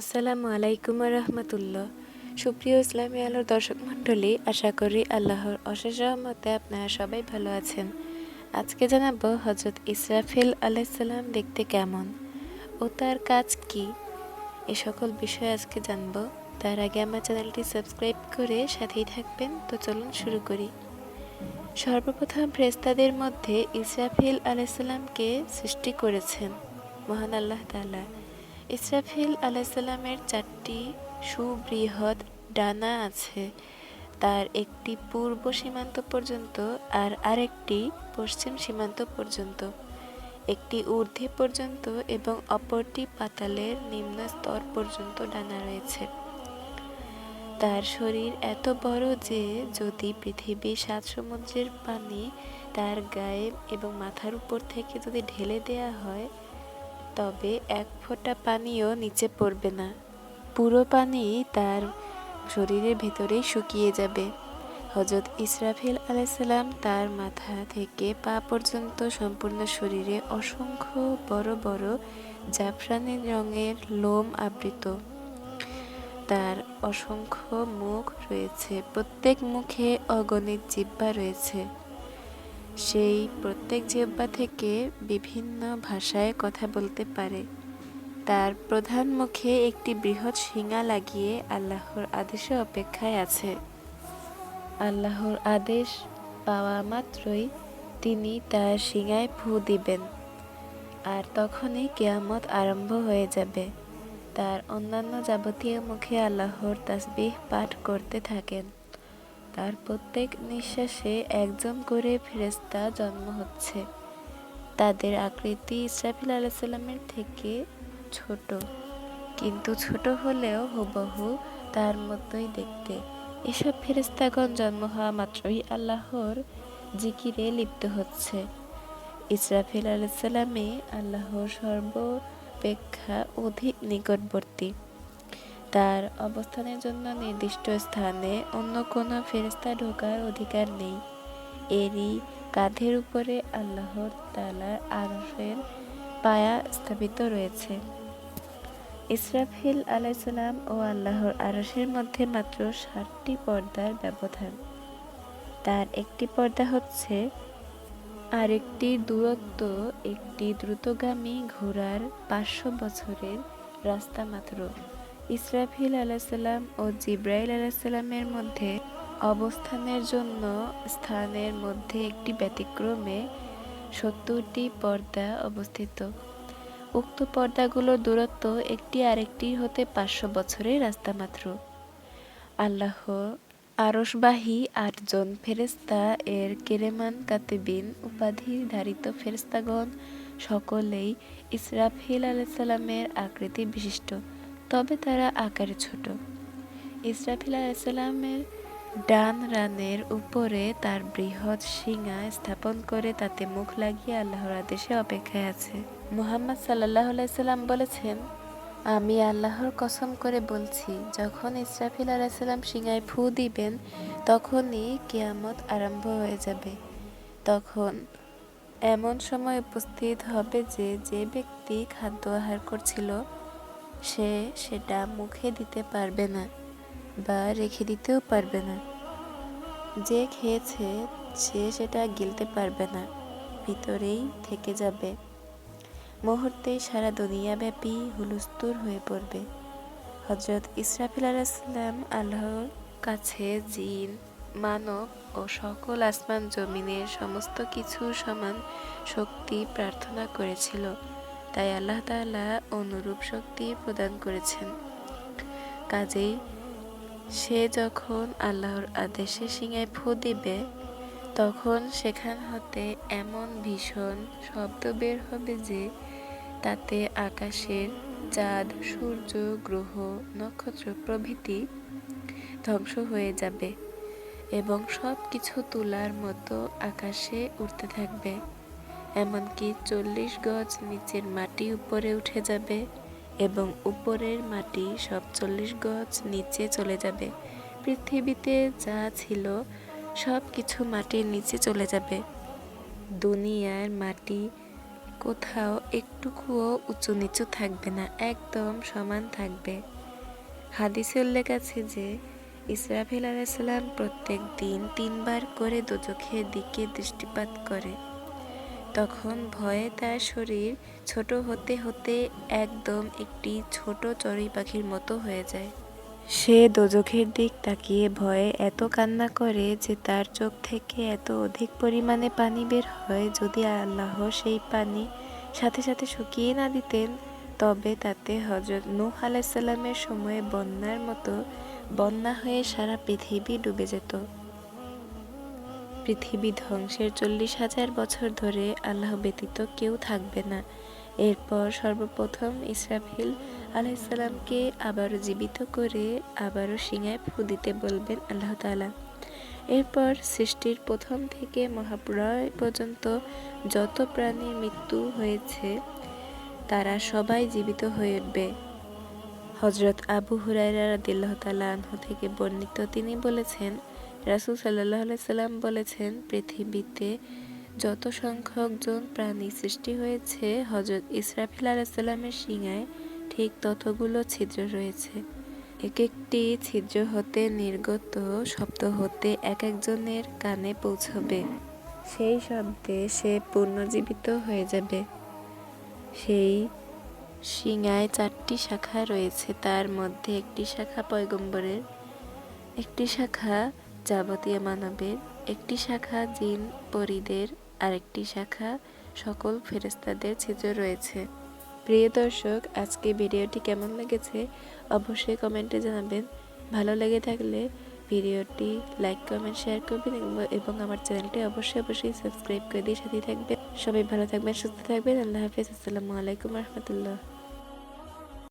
আসসালামু আলাইকুম রহমতুল্লাহ। সুপ্রিয় ইসলামী আলোর দর্শক মণ্ডলী, আশা করি আল্লাহর অশেষ রহমতে আপনারা সবাই ভালো আছেন। আজকে জানাবো হজরত ইসরাফিল আলাইসাল্লাম দেখতে কেমন ও তার কাজ কি, এ সকল বিষয় আজকে জানবো। তার আগে আমার চ্যানেলটি সাবস্ক্রাইব করে সাথেই থাকবেন। তো চলুন শুরু করি। সর্বপ্রথম ফেরেশতাদের মধ্যে ইসরাফিল আলাইসাল্লামকে সৃষ্টি করেছেন মহান আল্লাহ তাআলা। ইসরাফিল আলাইসাল্লামের 4টি সুবৃহৎ ডানা আছে। তার একটি পূর্ব সীমান্ত পর্যন্ত আর আরেকটি পশ্চিম সীমান্ত পর্যন্ত, একটি ঊর্ধ্বে পর্যন্ত এবং অপরটি পাতালের নিম্ন স্তর পর্যন্ত ডানা রয়েছে। তার শরীর এত বড় যে যদি পৃথিবীর 7 সমুদ্রের পানি তার গায়ে এবং মাথার উপর থেকে যদি ঢেলে দেয়া হয়, তবে এক ফোঁটা পানিও নিচে পড়বে না। পুরো পানি তার শরীরের ভেতরেই শুকিয়ে যাবে। হযরত ইসরাফিল আলাইসাল্লাম তার মাথা থেকে পা পর্যন্ত সম্পূর্ণ শরীরে অসংখ্য বড় বড় জাফরানি রঙের লোম আবৃত। তার অসংখ্য মুখ রয়েছে, প্রত্যেক মুখে অগণিত জিহ্বা রয়েছে। সেই প্রত্যেক জিহ্বা থেকে বিভিন্ন ভাষায় কথা বলতে পারে। তার প্রধান মুখে একটি বৃহৎ শিঙা লাগিয়ে আল্লাহর আদেশে অপেক্ষায় আছে। আল্লাহর আদেশ পাওয়া মাত্রই তিনি তার শিঙায় ফু দিবেন, আর তখনই কিয়ামত আরম্ভ হয়ে যাবে। তার অন্যান্য যাবতীয় মুখে আল্লাহর তাসবিহ পাঠ করতে থাকেন। তার প্রত্যেক নিঃশ্বাসে একজন করে ফেরেশতা জন্ম হচ্ছে। তাদের আকৃতি ইসরাফিল আলাইসাল্লামের থেকে ছোট, কিন্তু ছোট হলেও হুবহু তার মতোই দেখতে। এসব ফেরেশতাগণ জন্ম হওয়া মাত্রই আল্লাহর জিকিরে লিপ্ত হচ্ছে। ইসরাফিল আলাইসাল্লামই আল্লাহর সর্বাপেক্ষা অধিক নিকটবর্তী। তার অবস্থানের জন্য নির্দিষ্ট স্থানে অন্য কোনো ফেরেশতা ঢোকার অধিকার নেই। এরই কাঁধের উপরে আল্লাহ তাআলার আরশের পায়া স্থাপিত রয়েছে। ইসরাফিল আলাইসাল্লাম ও আল্লাহর আরশের মধ্যে মাত্র 7টি পর্দার ব্যবধান। তার একটি পর্দা হচ্ছে আরেকটি দূরত্ব, একটি দ্রুতগামী ঘোড়ার 500 বছরের রাস্তা মাত্র। ইসরাফিল আলাইসাল্লাম ও জিবরাইল আলাইসাল্লামের মধ্যে অবস্থানের জন্য স্থানের মধ্যে একটি ব্যতিক্রমে 70টি পর্দা অবস্থিত। উক্ত পর্দাগুলোর দূরত্ব একটি আরেকটির হতে 500 বছরের রাস্তা মাত্র। আল্লাহ আরশবাহী 8 জন ফেরেশতা এর কিরামান কাতিবিন উপাধিধারিত ফেরেশতাগণ সকলেই ইসরাফিল আলাইসাল্লামের আকৃতি বিশিষ্ট, তবে তারা আকারে ছোট। ইসরাফিল আলাইসাল্লামের ডান রানের উপরে তার বৃহৎ শিঙা স্থাপন করে তাতে মুখ লাগিয়ে আল্লাহর আদেশে অপেক্ষায় আছে। মুহাম্মদ সাল্লাল্লাহু আলাইহি সাল্লাম বলেছেন, আমি আল্লাহর কসম করে বলছি, যখন ইসরাফিল আলাইসাল্লাম শিঙায় ফু দিবেন, তখনই কিয়ামত আরম্ভ হয়ে যাবে। তখন এমন সময় উপস্থিত হবে যে যে ব্যক্তি খাদ্য আহার করছিল সে সেটা মুখে দিতে পারবে না বা রেখে দিতেও পারবে না। যে খেয়েছে সে সেটা গিলতে পারবে না, ভিতরেই থেকে যাবে। মুহূর্তেই সারা দুনিয়াব্যাপী হুলস্থুল হয়ে পড়বে। হযরত ইসরাফিল আলাইহিসসালাম আল্লাহর কাছে জিন, মানব ও সকল আসমান জমিনের সমস্ত কিছু সমান শক্তি প্রার্থনা করেছিল, তাই আল্লাহ তাআলা অনুরূপ শক্তি প্রদান করেছেন। কাজেই সে যখন আল্লাহর আদেশে শিঙায় ফু দিবে, তখন সেখান হতে এমন ভীষণ শব্দ বের হবে যে তাতে আকাশের চাঁদ, সূর্য, গ্রহ, নক্ষত্র প্রভৃতি ধ্বংস হয়ে যাবে এবং সব কিছু তুলার মতো আকাশে উড়তে থাকবে। এমনকি 40 গজ নিচের মাটি উপরে উঠে যাবে এবং উপরের মাটি সব 40 গজ নিচে চলে যাবে। পৃথিবীতে যা ছিল সব কিছু মাটির নিচে চলে যাবে। দুনিয়ার মাটি কোথাও একটুকুও উঁচু নিচু থাকবে না, একদম সমান থাকবে। হাদিসে উল্লেখ আছে যে ইসরাফিল আলাইহিসসালাম প্রত্যেক দিন 3 বার করে দোজখের দিকে দৃষ্টিপাত করে। তখন ভয়ে তার শরীর ছোট হতে হতে একদম একটি ছোট চড়ুই পাখির মতো হয়ে যায়। সে দোজখের দিক তাকিয়ে ভয়ে এত কান্না করে যে তার চোখ থেকে এত অধিক পরিমাণে পানি বের হয়, যদি আল্লাহ সেই পানি সাথে সাথে শুকিয়ে না দিতেন তবে তাতে হযরত নূহ আলাইহিসসালামের সময়ে বন্যার মতো বন্যা হয়ে সারা পৃথিবী ডুবে যেত। পৃথিবী ধ্বংসের 40,000 বছর ধরে আল্লাহ ব্যতীত কেউ থাকবে না। এরপর সর্বপ্রথম ইসরাফিল আলাইহিসসালামকে আবারও জীবিত করে আবারও শিঙায় ফু দিতে বলবেন আল্লাহ তাআলা। এরপর সৃষ্টির প্রথম থেকে মহাপ্রলয় পর্যন্ত যত প্রাণীর মৃত্যু হয়েছে তারা সবাই জীবিত হয়ে উঠবে। হযরত আবু হুরায়রা রাদিয়াল্লাহু তাআলা আনহু থেকে বর্ণিত, তিনি বলেছেন, রাসূল সাল্লাল্লাহু আলাইহি সাল্লাম বলেছেন, পৃথিবীতে যত সংখ্যক জন প্রাণী সৃষ্টি হয়েছে হযরত ইসরাফিল আলাইহিস সালামের শিঙায় ঠিক ততগুলো ছিদ্র রয়েছে। এক একটি ছিদ্র হতে নির্গত শব্দ হতে এক একজনের কানে পৌঁছবে। সেই শব্দে সে পুনর্জীবিত হয়ে যাবে। সেই শিঙায় 4টি শাখা রয়েছে, তার মধ্যে একটি শাখা পয়গম্বরের, একটি শাখা যাবতীয় মানবের, একটি শাখা জিন পরীদের, আরেকটি শাখা সকল ফেরেশতাদের ছিদ্র রয়েছে। প্রিয় দর্শক, আজকে ভিডিওটি কেমন লেগেছে অবশ্যই কমেন্টে জানাবেন। ভালো লেগে থাকলে ভিডিওটি লাইক কমেন্ট শেয়ার করবেন এবং আমার চ্যানেলটি অবশ্যই সাবস্ক্রাইব করে দিয়ে সাথে থাকবেন। সবাই ভালো থাকবেন, সুস্থ থাকবেন। আল্লাহ হাফেজ। আসসালামু আলাইকুম রহমতুল্লাহ।